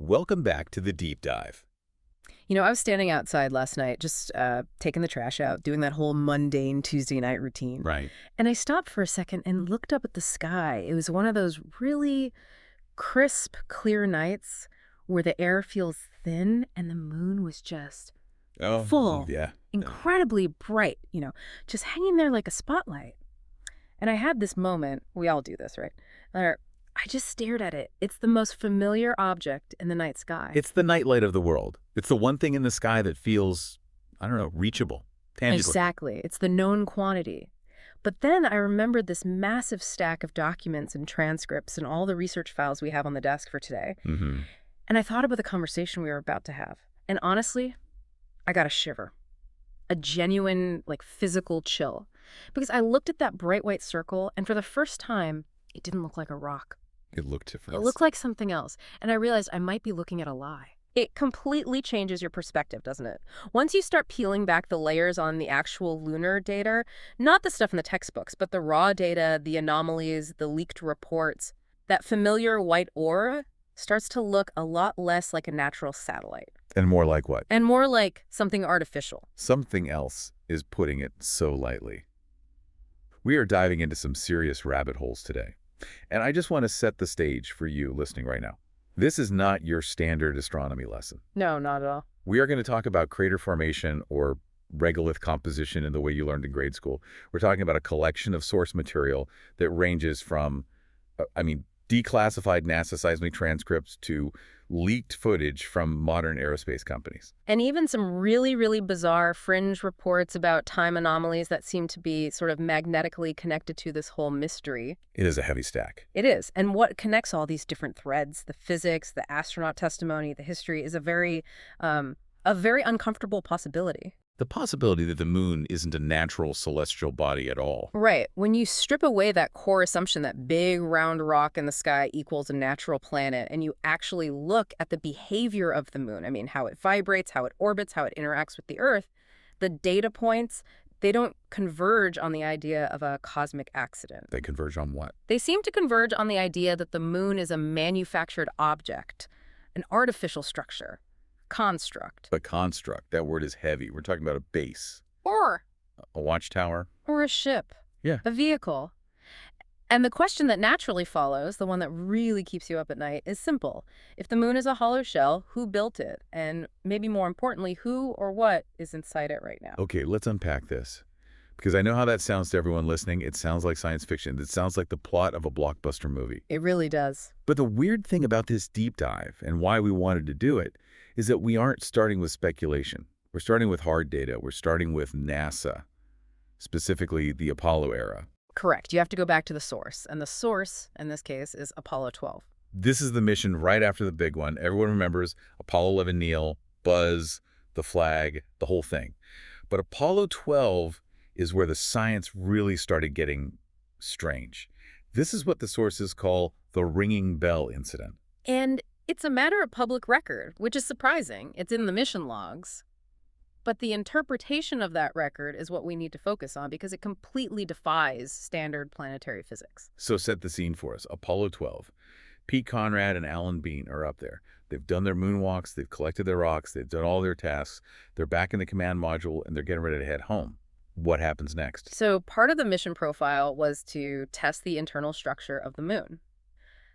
Welcome back to the deep dive. I was standing outside last night, just taking the trash out, doing that whole mundane Tuesday night routine. Right. And I stopped for a second and looked up at the sky. It was one of those really crisp, clear nights where the air feels thin and the moon was just full, Yeah. incredibly bright, just hanging there like a spotlight. And I had this moment, we all do this, right? Where I just stared at it. It's the most familiar object in the night sky. It's the nightlight of the world. It's the one thing in the sky that feels, I don't know, reachable, tangible. Exactly. It's the known quantity. But then I remembered this massive stack of documents and transcripts and all the research files we have on the desk for today. Mm-hmm. And I thought about the conversation we were about to have. And honestly, I got a shiver. A genuine, physical chill. Because I looked at that bright white circle, and for the first time, it didn't look like a rock. It looked different. It looked like something else. And I realized I might be looking at a lie. It completely changes your perspective, doesn't it? Once you start peeling back the layers on the actual lunar data, not the stuff in the textbooks, but the raw data, the anomalies, the leaked reports, that familiar white aura starts to look a lot less like a natural satellite. And more like what? And more like something artificial. Something else is putting it so lightly. We are diving into some serious rabbit holes today. And I just want to set the stage for you listening right now. This is not your standard astronomy lesson. No, not at all. We are going to talk about crater formation or regolith composition in the way you learned in grade school. We're talking about a collection of source material that ranges from, declassified NASA seismic transcripts to leaked footage from modern aerospace companies. And even some really, really bizarre fringe reports about time anomalies that seem to be sort of magnetically connected to this whole mystery. It is a heavy stack. It is. And what connects all these different threads, the physics, the astronaut testimony, the history, is a very uncomfortable possibility. The possibility that the moon isn't a natural celestial body at all. Right. When you strip away that core assumption that big round rock in the sky equals a natural planet, and you actually look at the behavior of the moon, how it vibrates, how it orbits, how it interacts with the Earth, the data points, they don't converge on the idea of a cosmic accident. They converge on what? They seem to converge on the idea that the moon is a manufactured object, an artificial structure. Construct. But construct, that word is heavy. We're talking about a base. Or a watchtower. Or a ship. Yeah. A vehicle. And the question that naturally follows, the one that really keeps you up at night, is simple. If the moon is a hollow shell, who built it? And maybe more importantly, who or what is inside it right now? Okay, let's unpack this. Because I know how that sounds to everyone listening. It sounds like science fiction. It sounds like the plot of a blockbuster movie. It really does. But the weird thing about this deep dive, and why we wanted to do it, is that we aren't starting with speculation. We're starting with hard data. We're starting with NASA, specifically the Apollo era. Correct. You have to go back to the source. And the source, in this case, is Apollo 12. This is the mission right after the big one. Everyone remembers Apollo 11 Neil, Buzz, the flag, the whole thing. But Apollo 12 is where the science really started getting strange. This is what the sources call the ringing bell incident. And it's a matter of public record, which is surprising. It's in the mission logs. But the interpretation of that record is what we need to focus on because it completely defies standard planetary physics. So set the scene for us. Apollo 12. Pete Conrad and Alan Bean are up there. They've done their moonwalks, they've collected their rocks, they've done all their tasks. They're back in the command module, and they're getting ready to head home. What happens next? So part of the mission profile was to test the internal structure of the moon.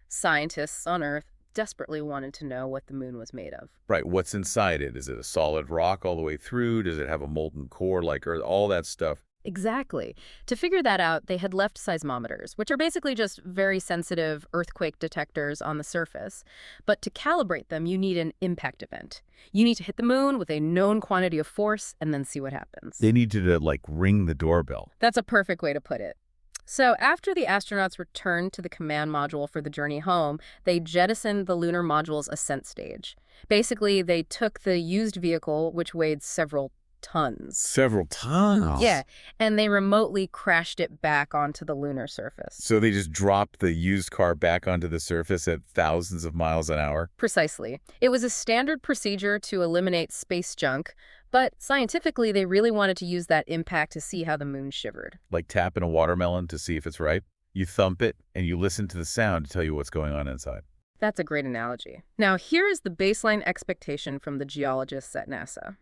Scientists on Earth desperately wanted to know what the moon was made of. Right, what's inside it? Is it a solid rock all the way through? Does it have a molten core like Earth? All that stuff. Exactly. To figure that out, they had left seismometers, which are basically just very sensitive earthquake detectors on the surface. But to calibrate them, you need an impact event. You need to hit the moon with a known quantity of force and then see what happens. They need to, ring the doorbell. That's a perfect way to put it. So after the astronauts returned to the command module for the journey home, they jettisoned the lunar module's ascent stage. Basically, they took the used vehicle, which weighed several tons. Several tons? Yeah, and they remotely crashed it back onto the lunar surface. So they just dropped the used car back onto the surface at thousands of miles an hour? Precisely. It was a standard procedure to eliminate space junk, but scientifically, they really wanted to use that impact to see how the moon shivered. Like tapping a watermelon to see if it's ripe? You thump it, and you listen to the sound to tell you what's going on inside. That's a great analogy. Now, here is the baseline expectation from the geologists at NASA.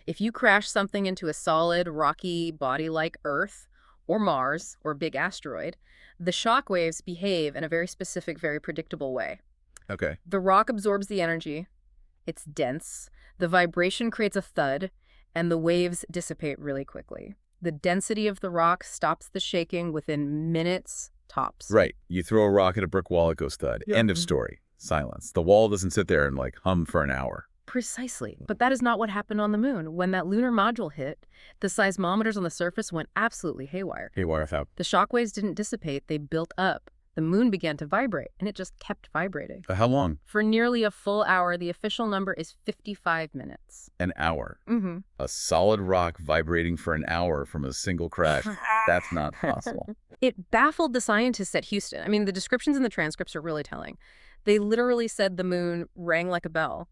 If you crash something into a solid, rocky body like Earth or Mars or a big asteroid, the shock waves behave in a very specific, very predictable way. Okay. The rock absorbs the energy, it's dense, the vibration creates a thud, and the waves dissipate really quickly. The density of the rock stops the shaking within minutes tops. Right. You throw a rock at a brick wall, it goes thud. Yeah. End of story. Silence. The wall doesn't sit there and like hum for an hour. Precisely. But that is not what happened on the moon. When that lunar module hit, the seismometers on the surface went absolutely haywire. Haywire how? The shock waves didn't dissipate, they built up. The moon began to vibrate, and it just kept vibrating. How long? For nearly a full hour, the official number is 55 minutes. An hour. Mm-hmm. A solid rock vibrating for an hour from a single crash. That's not possible. It baffled the scientists at Houston. I mean, the descriptions in the transcripts are really telling. They literally said the moon rang like a bell.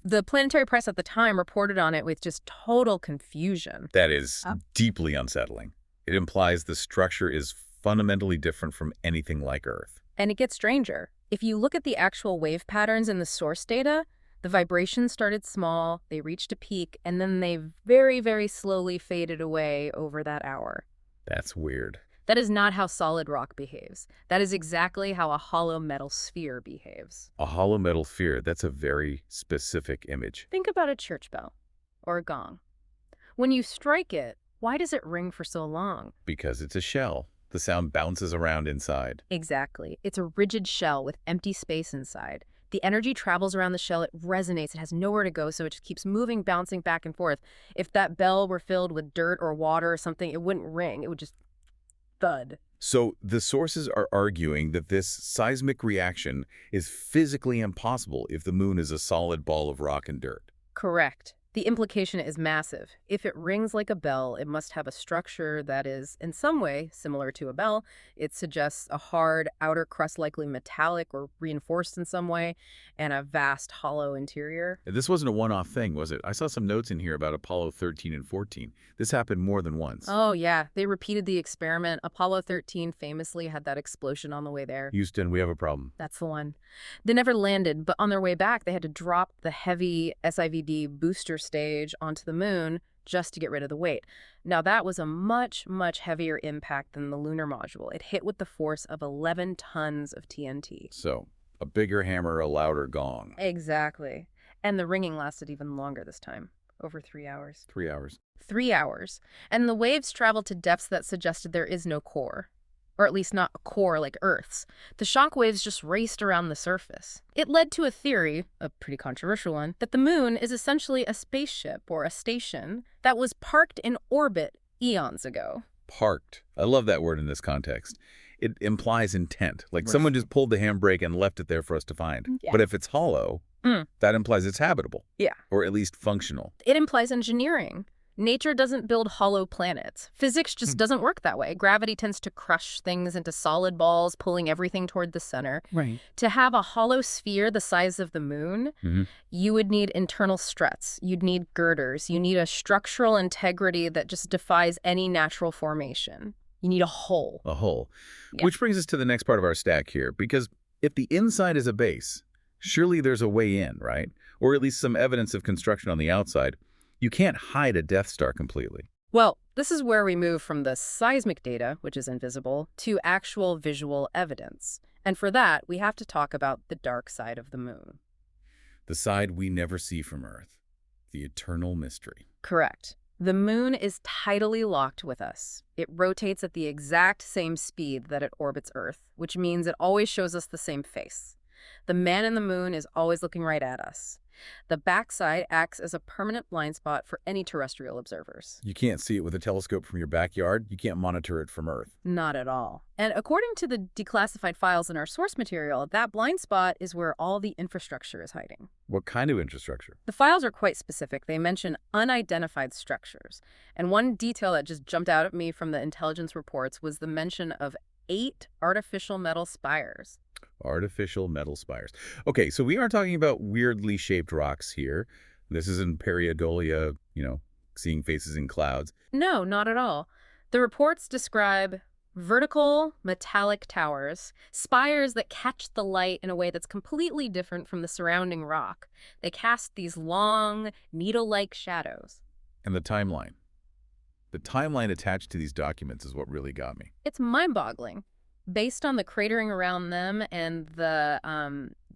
The planetary press at the time reported on it with just total confusion. That is deeply unsettling. It implies the structure is fundamentally different from anything like Earth. And it gets stranger. If you look at the actual wave patterns in the source data, the vibrations started small, they reached a peak, and then they very, very slowly faded away over that hour. That's weird. That is not how solid rock behaves. That is exactly how a hollow metal sphere behaves. A hollow metal sphere, that's a very specific image. Think about a church bell or a gong. When you strike it, why does it ring for so long? Because it's a shell. The sound bounces around inside. Exactly. It's a rigid shell with empty space inside. The energy travels around the shell, it resonates, it has nowhere to go, so it just keeps moving, bouncing back and forth. If that bell were filled with dirt or water or something, it wouldn't ring, it would just thud. So the sources are arguing that this seismic reaction is physically impossible if the moon is a solid ball of rock and dirt. Correct. The implication is massive. If it rings like a bell, it must have a structure that is, in some way, similar to a bell. It suggests a hard outer crust, likely metallic or reinforced in some way, and a vast hollow interior. This wasn't a one-off thing, was it? I saw some notes in here about Apollo 13 and 14. This happened more than once. Oh, yeah. They repeated the experiment. Apollo 13 famously had that explosion on the way there. Houston, we have a problem. That's the one. They never landed, but on their way back, they had to drop the heavy SIVD booster stage onto the moon just to get rid of the weight. Now, that was a much, much heavier impact than the lunar module. It hit with the force of 11 tons of TNT. So, a bigger hammer, a louder gong. Exactly. And the ringing lasted even longer this time, over 3 hours. 3 hours. 3 hours. And the waves traveled to depths that suggested there is no core. Or at least not a core like Earth's. The shock waves just raced around the surface. It led to a theory, a pretty controversial one, that the moon is essentially a spaceship or a station that was parked in orbit eons ago. Parked. I love that word in this context. It implies intent, like someone just pulled the handbrake and left it there for us to find. Yeah. But if it's hollow, that implies it's habitable. Yeah. Or at least functional. It implies engineering. Nature doesn't build hollow planets. Physics just doesn't work that way. Gravity tends to crush things into solid balls, pulling everything toward the center. Right. To have a hollow sphere the size of the moon, you would need internal struts. You'd need girders. You need a structural integrity that just defies any natural formation. You need a hole. A hole. Yeah. Which brings us to the next part of our stack here, because if the inside is a base, surely there's a way in, right? Or at least some evidence of construction on the outside. You can't hide a Death Star completely. Well, this is where we move from the seismic data, which is invisible, to actual visual evidence. And for that, we have to talk about the dark side of the moon. The side we never see from Earth. The eternal mystery. Correct. The moon is tidally locked with us. It rotates at the exact same speed that it orbits Earth, which means it always shows us the same face. The man in the moon is always looking right at us. The backside acts as a permanent blind spot for any terrestrial observers. You can't see it with a telescope from your backyard. You can't monitor it from Earth. Not at all. And according to the declassified files in our source material, that blind spot is where all the infrastructure is hiding. What kind of infrastructure? The files are quite specific. They mention unidentified structures. And one detail that just jumped out at me from the intelligence reports was the mention of 8 artificial metal spires. Artificial metal spires. Okay, so we are talking about weirdly shaped rocks here. This isn't pareidolia, seeing faces in clouds. No, not at all. The reports describe Vertical metallic towers, spires that catch the light in a way that's completely different from the surrounding rock. They cast these long, needle-like shadows. And the timeline. The timeline attached to these documents is what really got me. It's mind-boggling. Based on the cratering around them and the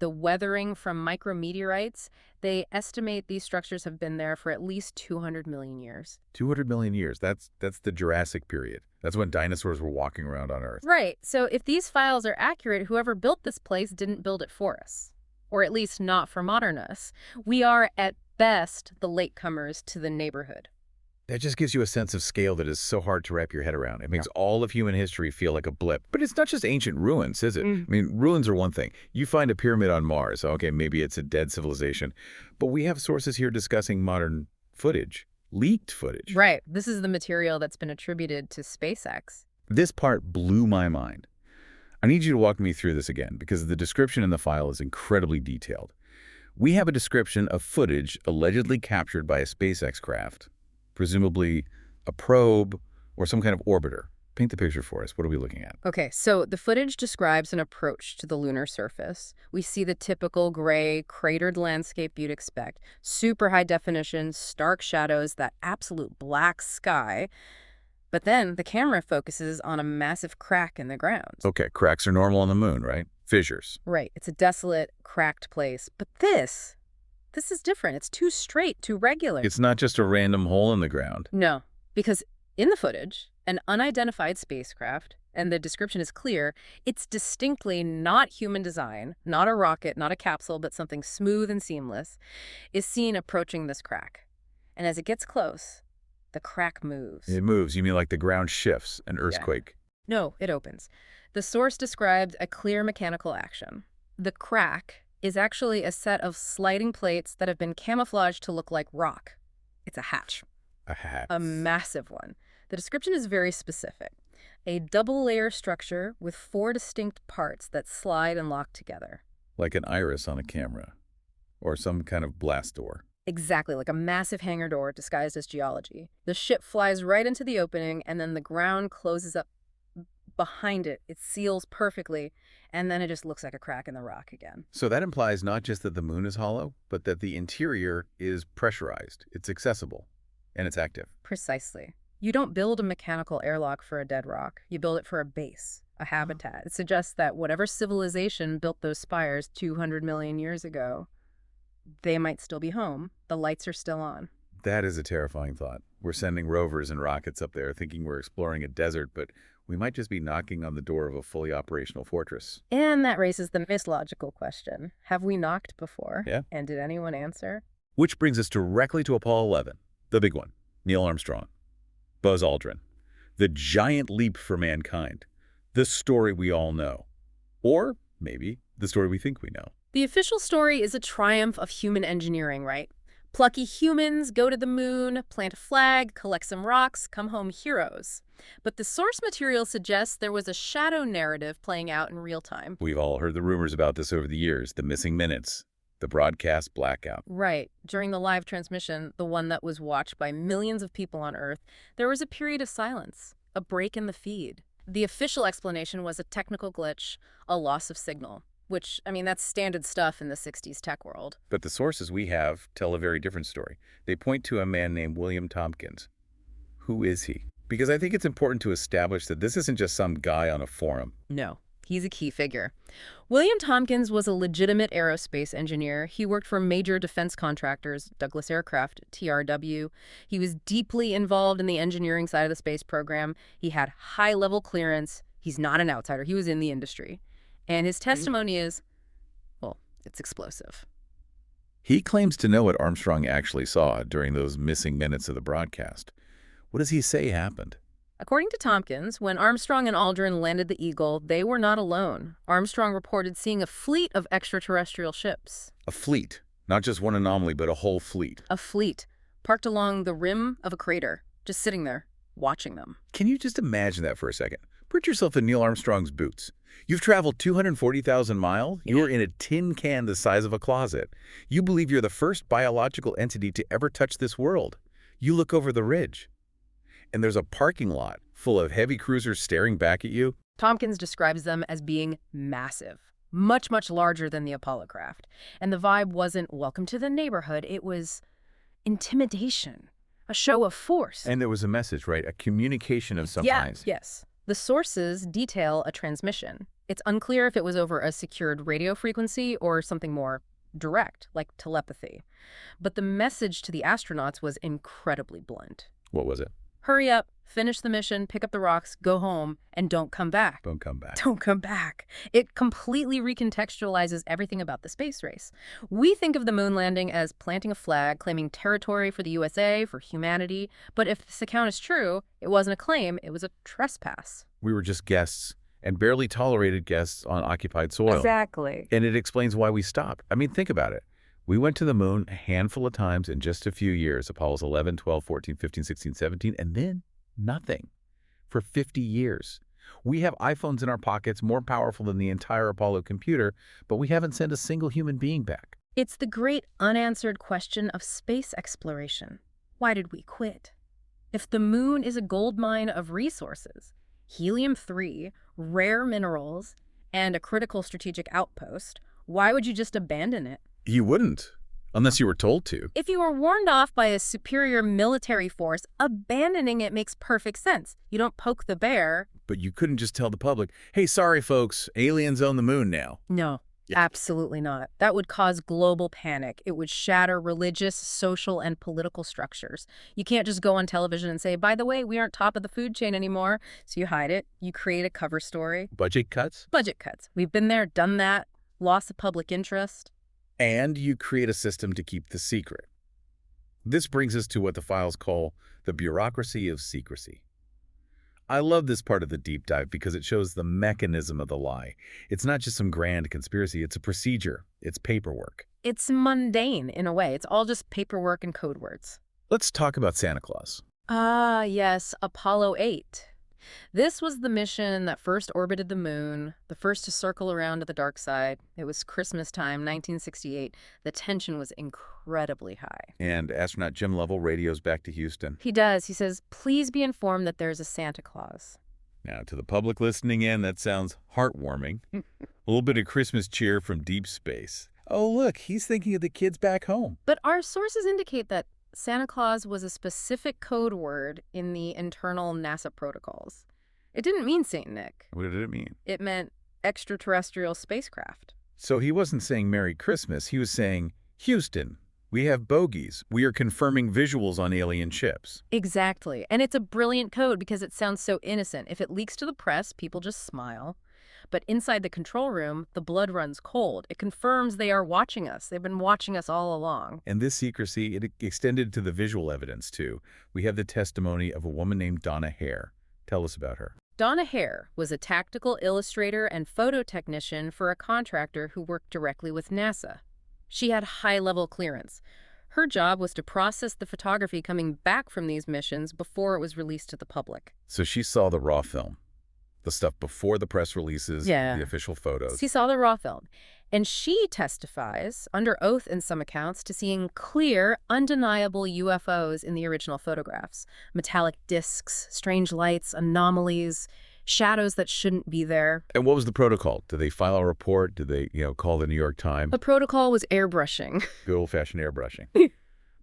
weathering from micrometeorites, they estimate these structures have been there for at least 200 million years. 200 million years. That's the Jurassic period. That's when dinosaurs were walking around on Earth. Right. So if these files are accurate, whoever built this place didn't build it for us. Or at least not for modern us. We are, at best, the latecomers to the neighborhood. That just gives you a sense of scale that is so hard to wrap your head around. It makes all of human history feel like a blip. But it's not just ancient ruins, is it? I mean, ruins are one thing. You find a pyramid on Mars. Okay, maybe it's a dead civilization. But we have sources here discussing modern footage, leaked footage. Right. This is the material that's been attributed to SpaceX. This part blew my mind. I need you to walk me through this again because the description in the file is incredibly detailed. We have a description of footage allegedly captured by a SpaceX craft, presumably a probe or some kind of orbiter. Paint the picture for us. What are we looking at? Okay, so the footage describes an approach to the lunar surface. We see the typical gray, cratered landscape you'd expect. Super high definition, stark shadows, that absolute black sky. But then the camera focuses on a massive crack in the ground. Okay, cracks are normal on the moon, right? Fissures. Right, it's a desolate, cracked place. But this is different. It's too straight, too regular. It's not just a random hole in the ground. No, because in the footage, an unidentified spacecraft, and the description is clear, it's distinctly not human design, not a rocket, not a capsule, but something smooth and seamless, is seen approaching this crack. And as it gets close, the crack moves. It moves. You mean like the ground shifts, an earthquake? Yeah. No, it opens. The source described a clear mechanical action. The crack is actually a set of sliding plates that have been camouflaged to look like rock. It's a hatch. A hatch. A massive one. The description is very specific. A double-layer structure with 4 distinct parts that slide and lock together. Like an iris on a camera. Or some kind of blast door. Exactly, like a massive hangar door disguised as geology. The ship flies right into the opening, and then the ground closes up behind it. It seals perfectly, and then it just looks like a crack in the rock again. So that implies not just that the moon is hollow, but that the interior is pressurized, it's accessible, and it's active. Precisely. You don't build a mechanical airlock for a dead rock. You build it for a base, a habitat. It suggests that whatever civilization built those spires 200 million years ago, they might still be home. The lights are still on. That is a terrifying thought. We're sending rovers and rockets up there thinking we're exploring a desert, but we might just be knocking on the door of a fully operational fortress. And that raises the mythological question. Have we knocked before? Yeah. And did anyone answer? Which brings us directly to Apollo 11, the big one. Neil Armstrong, Buzz Aldrin, the giant leap for mankind, the story we all know. Or maybe the story we think we know. The official story is a triumph of human engineering, right? Plucky humans go to the moon, plant a flag, collect some rocks, come home heroes. But the source material suggests there was a shadow narrative playing out in real time. We've all heard the rumors about this over the years, the missing minutes, the broadcast blackout. Right. During the live transmission, the one that was watched by millions of people on Earth, there was a period of silence, a break in the feed. The official explanation was a technical glitch, a loss of signal. Which, I mean, that's standard stuff in the 60s tech world. But the sources we have tell a very different story. They point to a man named William Tompkins. Who is he? Because I think it's important to establish that this isn't just some guy on a forum. No, he's a key figure. William Tompkins was a legitimate aerospace engineer. He worked for major defense contractors, Douglas Aircraft, TRW. He was deeply involved in the engineering side of the space program. He had high-level clearance. He's not an outsider. He was in the industry. And his testimony is, well, it's explosive. He claims to know what Armstrong actually saw during those missing minutes of the broadcast. What does he say happened? According to Tompkins, when Armstrong and Aldrin landed the Eagle, they were not alone. Armstrong reported seeing a fleet of extraterrestrial ships. A fleet. Not just one anomaly, but a whole fleet. A fleet, parked along the rim of a crater, just sitting there, watching them. Can you just imagine that for a second? Put yourself in Neil Armstrong's boots. You've traveled 240,000 miles. You are in a tin can the size of a closet. You believe you're the first biological entity to ever touch this world. You look over the ridge, and there's a parking lot full of heavy cruisers staring back at you? Tompkins describes them as being massive, much, much larger than the Apollo craft. And the vibe wasn't welcome to the neighborhood, it was intimidation, a show of force. And there was a message, right? A communication of some Yeah, kind. yes. The sources detail a transmission. It's unclear if it was over a secured radio frequency or something more direct, like telepathy. But the message to the astronauts was incredibly blunt. What was it? Hurry up, finish the mission, pick up the rocks, go home, and don't come back. Don't come back. Don't come back. It completely recontextualizes everything about the space race. We think of the moon landing as planting a flag, claiming territory for the USA, for humanity. But if this account is true, it wasn't a claim, it was a trespass. We were just guests, and barely tolerated guests on occupied soil. Exactly. And it explains why we stopped. I mean, think about it. We went to the moon a handful of times in just a few years, Apollos 11, 12, 14, 15, 16, 17, and then nothing for 50 years. We have iPhones in our pockets more powerful than the entire Apollo computer, but we haven't sent a single human being back. It's the great unanswered question of space exploration. Why did we quit? If the moon is a goldmine of resources, helium-3, rare minerals, and a critical strategic outpost, why would you just abandon it? You wouldn't, unless you were told to. If you were warned off by a superior military force, abandoning it makes perfect sense. You don't poke the bear. But you couldn't just tell the public, hey, sorry, folks, aliens own the moon now. No, absolutely not. That would cause global panic. It would shatter religious, social, and political structures. You can't just go on television and say, by the way, we aren't top of the food chain anymore. So you hide it. You create a cover story. Budget cuts? Budget cuts. We've been there, done that. Loss of public interest. And you create a system to keep the secret. This brings us to what the files call the bureaucracy of secrecy. I love this part of the deep dive because it shows the mechanism of the lie. It's not just some grand conspiracy, it's a procedure. It's paperwork. It's mundane in a way. It's all just paperwork and code words. Let's talk about Santa Claus. Ah, yes, Apollo 8. This was the mission that first orbited the moon, the first to circle around to the dark side. It was Christmas time, 1968. The tension was incredibly high. And astronaut Jim Lovell radios back to Houston. He does. He says, please be informed that there's a Santa Claus. Now, to the public listening in, that sounds heartwarming. A little bit of Christmas cheer from deep space. Oh, look, he's thinking of the kids back home. But our sources indicate that Santa Claus was a specific code word in the internal NASA protocols. It didn't mean Saint Nick. What did it mean? It meant extraterrestrial spacecraft. So he wasn't saying Merry Christmas. He was saying, Houston, we have bogies. We are confirming visuals on alien ships. Exactly. And it's a brilliant code because it sounds so innocent. If it leaks to the press, people just smile. But inside the control room, the blood runs cold. It confirms they are watching us. They've been watching us all along. And this secrecy, it extended to the visual evidence, too. We have the testimony of a woman named Donna Hare. Tell us about her. Donna Hare was a tactical illustrator and photo technician for a contractor who worked directly with NASA. She had high-level clearance. Her job was to process the photography coming back from these missions before it was released to the public. So she saw the raw film. The stuff before the press releases, the official photos. She saw the raw film. And she testifies, under oath in some accounts, to seeing clear, undeniable UFOs in the original photographs. Metallic discs, strange lights, anomalies, shadows that shouldn't be there. And what was the protocol? Did they file a report? Did they, call the New York Times? The protocol was airbrushing. Good old-fashioned airbrushing.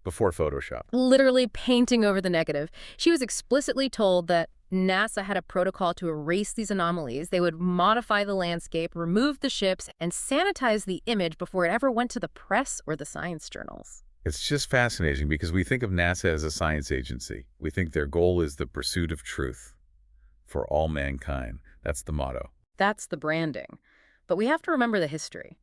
Before Photoshop. Literally painting over the negative. She was explicitly told that NASA had a protocol to erase these anomalies. They would modify the landscape, remove the ships, and sanitize the image before it ever went to the press or the science journals. It's just fascinating because we think of NASA as a science agency. We think their goal is the pursuit of truth for all mankind. That's the motto. That's the branding. But we have to remember the history.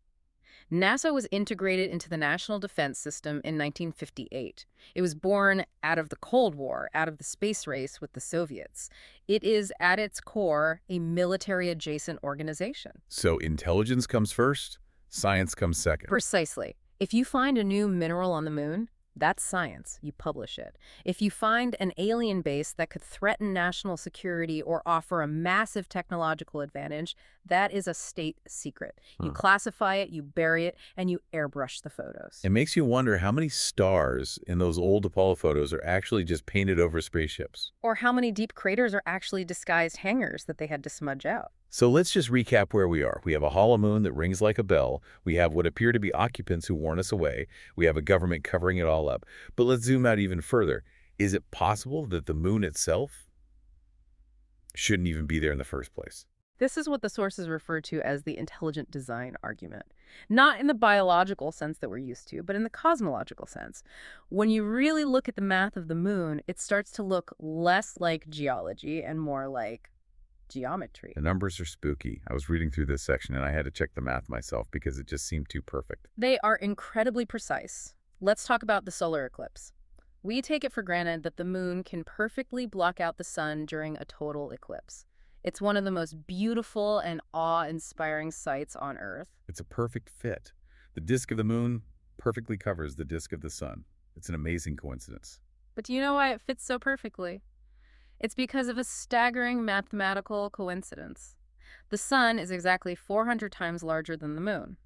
NASA was integrated into the National Defense System in 1958. It was born out of the Cold War, out of the space race with the Soviets. It is, at its core, a military-adjacent organization. So intelligence comes first, science comes second. Precisely. If you find a new mineral on the moon, That's science. You publish it. If you find an alien base that could threaten national security or offer a massive technological advantage, that is a state secret. You Huh. classify it, you bury it, and you airbrush the photos. It makes you wonder how many stars in those old Apollo photos are actually just painted over spaceships. Or how many deep craters are actually disguised hangars that they had to smudge out. So let's just recap where we are. We have a hollow moon that rings like a bell. We have what appear to be occupants who warn us away. We have a government covering it all up. But let's zoom out even further. Is it possible that the moon itself shouldn't even be there in the first place? This is what the sources refer to as the intelligent design argument. Not in the biological sense that we're used to, but in the cosmological sense. When you really look at the math of the moon, it starts to look less like geology and more like geometry. The numbers are spooky. I was reading through this section and I had to check the math myself because it just seemed too perfect. They are incredibly precise. Let's talk about the solar eclipse. We take it for granted that the moon can perfectly block out the sun during a total eclipse. It's one of the most beautiful and awe-inspiring sights on Earth. It's a perfect fit. The disk of the moon perfectly covers the disk of the sun. It's an amazing coincidence. But do you know why it fits so perfectly? It's because of a staggering mathematical coincidence. The sun is exactly 400 times larger than the moon.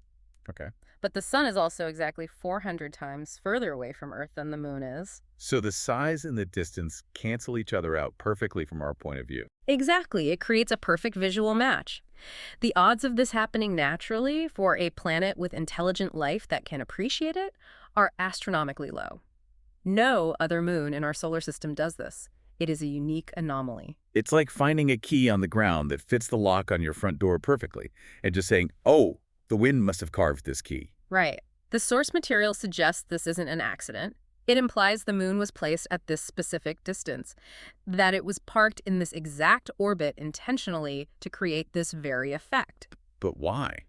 Okay. But the sun is also exactly 400 times further away from Earth than the moon is. So the size and the distance cancel each other out perfectly from our point of view. Exactly. It creates a perfect visual match. The odds of this happening naturally for a planet with intelligent life that can appreciate it are astronomically low. No other moon in our solar system does this. It is a unique anomaly. It's like finding a key on the ground that fits the lock on your front door perfectly and just saying, oh, the wind must have carved this key. Right. The source material suggests this isn't an accident. It implies the moon was placed at this specific distance, that it was parked in this exact orbit intentionally to create this very effect. But why?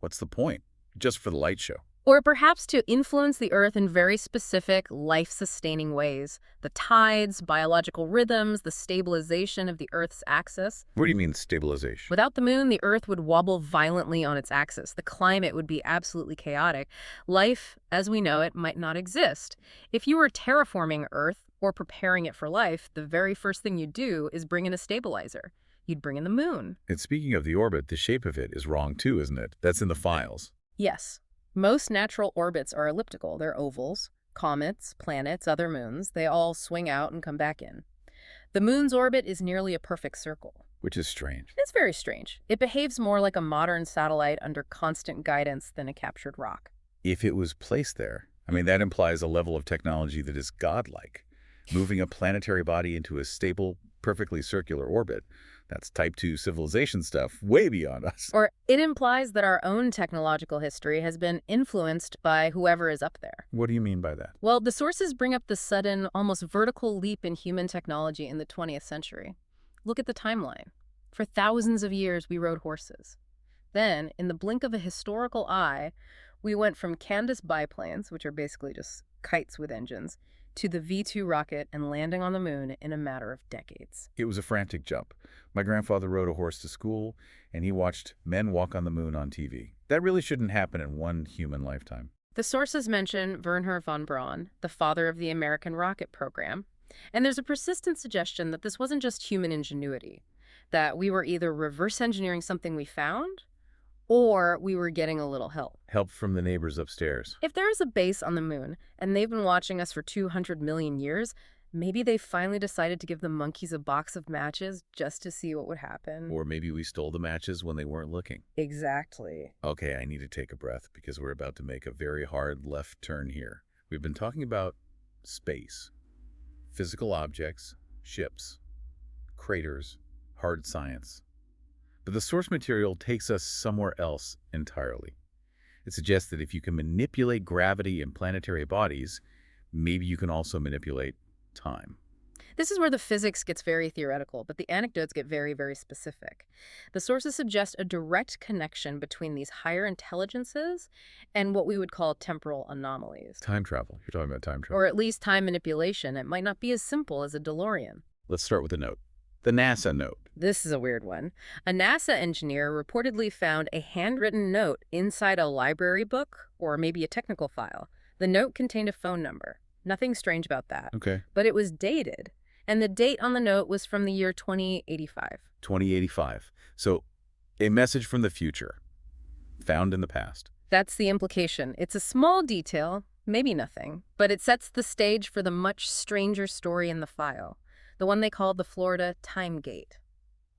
What's the point? Just for the light show. Or perhaps to influence the Earth in very specific, life-sustaining ways. The tides, biological rhythms, the stabilization of the Earth's axis. What do you mean stabilization? Without the moon, the Earth would wobble violently on its axis. The climate would be absolutely chaotic. Life, as we know it, might not exist. If you were terraforming Earth or preparing it for life, the very first thing you'd do is bring in a stabilizer. You'd bring in the moon. And speaking of the orbit, the shape of it is wrong too, isn't it? That's in the files. Yes. Most natural orbits are elliptical. They're ovals. Comets, planets, other moons, they all swing out and come back in. The moon's orbit is nearly a perfect circle. Which is strange. It's very strange. It behaves more like a modern satellite under constant guidance than a captured rock. If it was placed there, I mean, that implies a level of technology that is godlike. Moving a planetary body into a stable, perfectly circular orbit. That's type 2 civilization stuff, way beyond us. Or it implies that our own technological history has been influenced by whoever is up there. What do you mean by that? Well, the sources bring up the sudden, almost vertical leap in human technology in the 20th century. Look at the timeline. For thousands of years, we rode horses. Then, in the blink of a historical eye, we went from Candace biplanes, which are basically just kites with engines, to the V-2 rocket and landing on the moon in a matter of decades. It was a frantic jump. My grandfather rode a horse to school, and he watched men walk on the moon on TV. That really shouldn't happen in one human lifetime. The sources mention Wernher von Braun, the father of the American rocket program, and there's a persistent suggestion that this wasn't just human ingenuity, that we were either reverse engineering something we found, or we were getting a little help. Help from the neighbors upstairs. If there is a base on the moon, and they've been watching us for 200 million years, maybe they finally decided to give the monkeys a box of matches just to see what would happen. Or maybe we stole the matches when they weren't looking. Exactly. Okay, I need to take a breath because we're about to make a very hard left turn here. We've been talking about space, physical objects, ships, craters, hard science. But the source material takes us somewhere else entirely. It suggests that if you can manipulate gravity in planetary bodies, maybe you can also manipulate time. This is where the physics gets very theoretical, but the anecdotes get very, very specific. The sources suggest a direct connection between these higher intelligences and what we would call temporal anomalies. Time travel. You're talking about time travel. Or at least time manipulation. It might not be as simple as a DeLorean. Let's start with a note. The NASA note. This is a weird one. A NASA engineer reportedly found a handwritten note inside a library book or maybe a technical file. The note contained a phone number. Nothing strange about that. Okay. But it was dated, and the date on the note was from the year 2085. 2085. So, a message from the future, found in the past. That's the implication. It's a small detail, maybe nothing, but it sets the stage for the much stranger story in the file, the one they call the Florida Time Gate.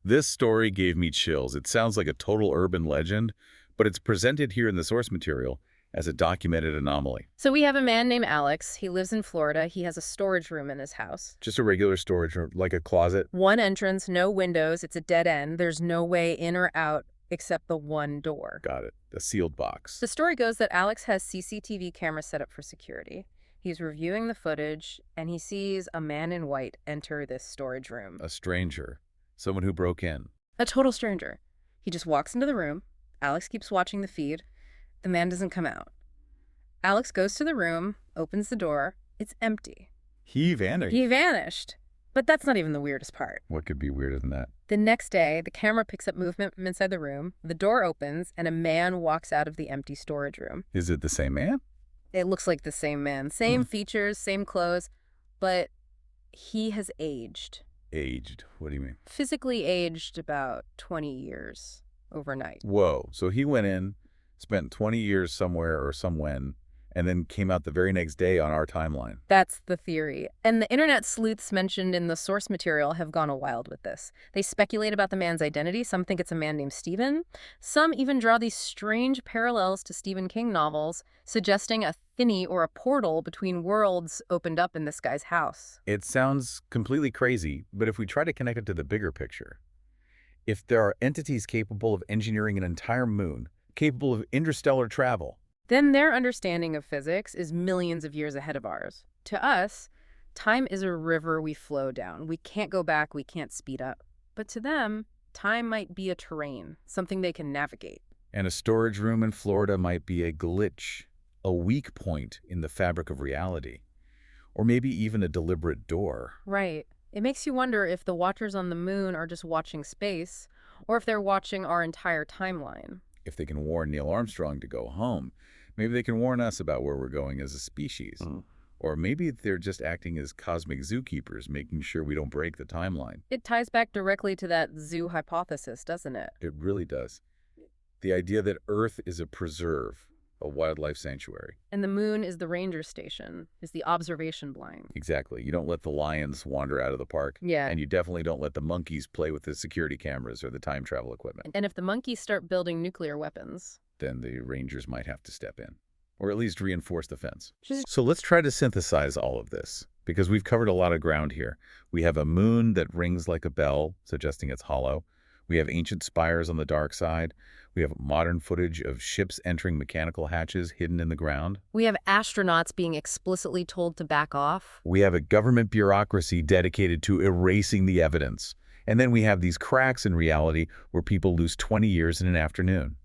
This story gave me chills. It sounds like a total urban legend, but it's presented here in the source material as a documented anomaly. So we have a man named Alex. He lives in Florida. He has a storage room in his house. Just a regular storage room, like a closet. One entrance, no windows. It's a dead end. There's no way in or out except the one door. Got it. A sealed box. The story goes that Alex has CCTV cameras set up for security. He's reviewing the footage, and he sees a man in white enter this storage room. A stranger. Someone who broke in. A total stranger. He just walks into the room. Alex keeps watching the feed. The man doesn't come out. Alex goes to the room, opens the door. It's empty. He vanished. He vanished. But that's not even the weirdest part. What could be weirder than that? The next day, the camera picks up movement from inside the room. The door opens, and a man walks out of the empty storage room. Is it the same man? It looks like the same man. Same features, same clothes, but he has aged. Aged. What do you mean? Physically aged about 20 years overnight. Whoa. So he went in, spent 20 years somewhere or somewhen, and then came out the very next day on our timeline. That's the theory. And the internet sleuths mentioned in the source material have gone wild with this. They speculate about the man's identity. Some think it's a man named Stephen. Some even draw these strange parallels to Stephen King novels, suggesting a thinny or a portal between worlds opened up in this guy's house. It sounds completely crazy, but if we try to connect it to the bigger picture, if there are entities capable of engineering an entire moon, capable of interstellar travel, then their understanding of physics is millions of years ahead of ours. To us, time is a river we flow down. We can't go back, we can't speed up. But to them, time might be a terrain, something they can navigate. and a storage room in Florida might be a glitch, a weak point in the fabric of reality, or maybe even a deliberate door. Right. It makes you wonder if the watchers on the moon are just watching space, or if they're watching our entire timeline. If they can warn Neil Armstrong to go home, maybe they can warn us about where we're going as a species. Or maybe they're just acting as cosmic zookeepers, making sure we don't break the timeline. It ties back directly to that zoo hypothesis, doesn't it? It really does. The idea that Earth is a preserve, a wildlife sanctuary. And the moon is the ranger station, is the observation blind. Exactly. You don't let the lions wander out of the park. Yeah. And you definitely don't let the monkeys play with the security cameras or the time travel equipment. And if the monkeys start building nuclear weapons, Then the rangers might have to step in, or at least reinforce the fence. Just- So let's try to synthesize all of this, because we've covered a lot of ground here. We have a moon that rings like a bell, suggesting it's hollow. We have ancient spires on the dark side. We have modern footage of ships entering mechanical hatches hidden in the ground. we have astronauts being explicitly told to back off. We have a government bureaucracy dedicated to erasing the evidence. And then we have these cracks in reality where people lose 20 years in an afternoon.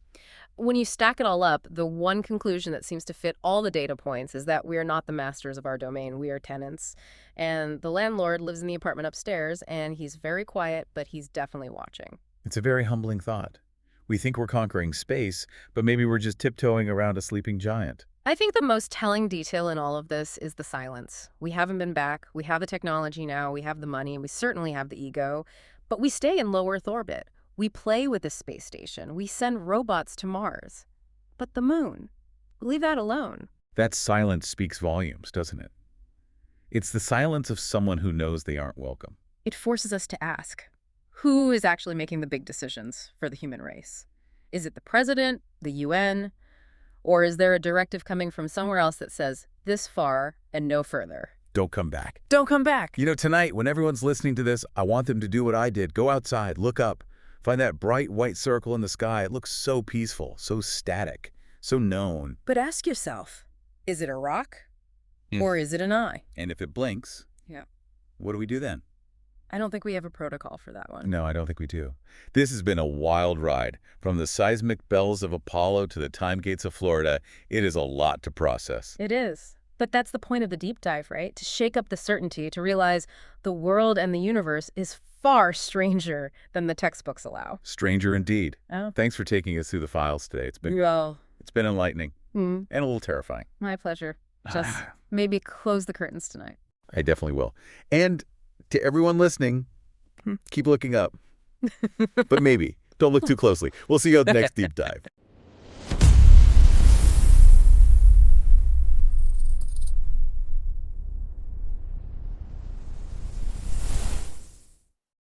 When you stack it all up, the one conclusion that seems to fit all the data points is that we are not the masters of our domain. We are tenants. And the landlord lives in the apartment upstairs, and he's very quiet, but he's definitely watching. It's a very humbling thought. We think we're conquering space, but maybe we're just tiptoeing around a sleeping giant. I think the most telling detail in all of this is the silence. We haven't been back. We have the technology now. We have the money. We certainly have the ego. But we stay in low Earth orbit. We play with the space station. We send robots to Mars. But the moon, we leave that alone. That silence speaks volumes, doesn't it? It's the silence of someone who knows they aren't welcome. It forces us to ask, who is actually making the big decisions for the human race? Is it the president, the UN, or is there a directive coming from somewhere else that says, this far and no further? Don't come back. Don't come back. You know, tonight, when everyone's listening to this, I want them to do what I did. Go outside, look up, find that bright white circle in the sky. It looks so peaceful, so static, so known. But ask yourself, is it a rock or is it an eye? And if it blinks, Yeah. what do we do then? I don't think we have a protocol for that one. No, I don't think we do. This has been a wild ride. From the seismic bells of Apollo to the time gates of Florida, it is a lot to process. It is. But that's the point of the deep dive, right? To shake up the certainty, to realize the world and the universe is far stranger than the textbooks allow. Stranger indeed. Oh. Thanks for taking us through the files today. It's been Well, enlightening and a little terrifying. my pleasure. Just Maybe close the curtains tonight. I definitely will. And to everyone listening, keep looking up. But maybe. Don't look too closely. We'll see you on the next deep dive.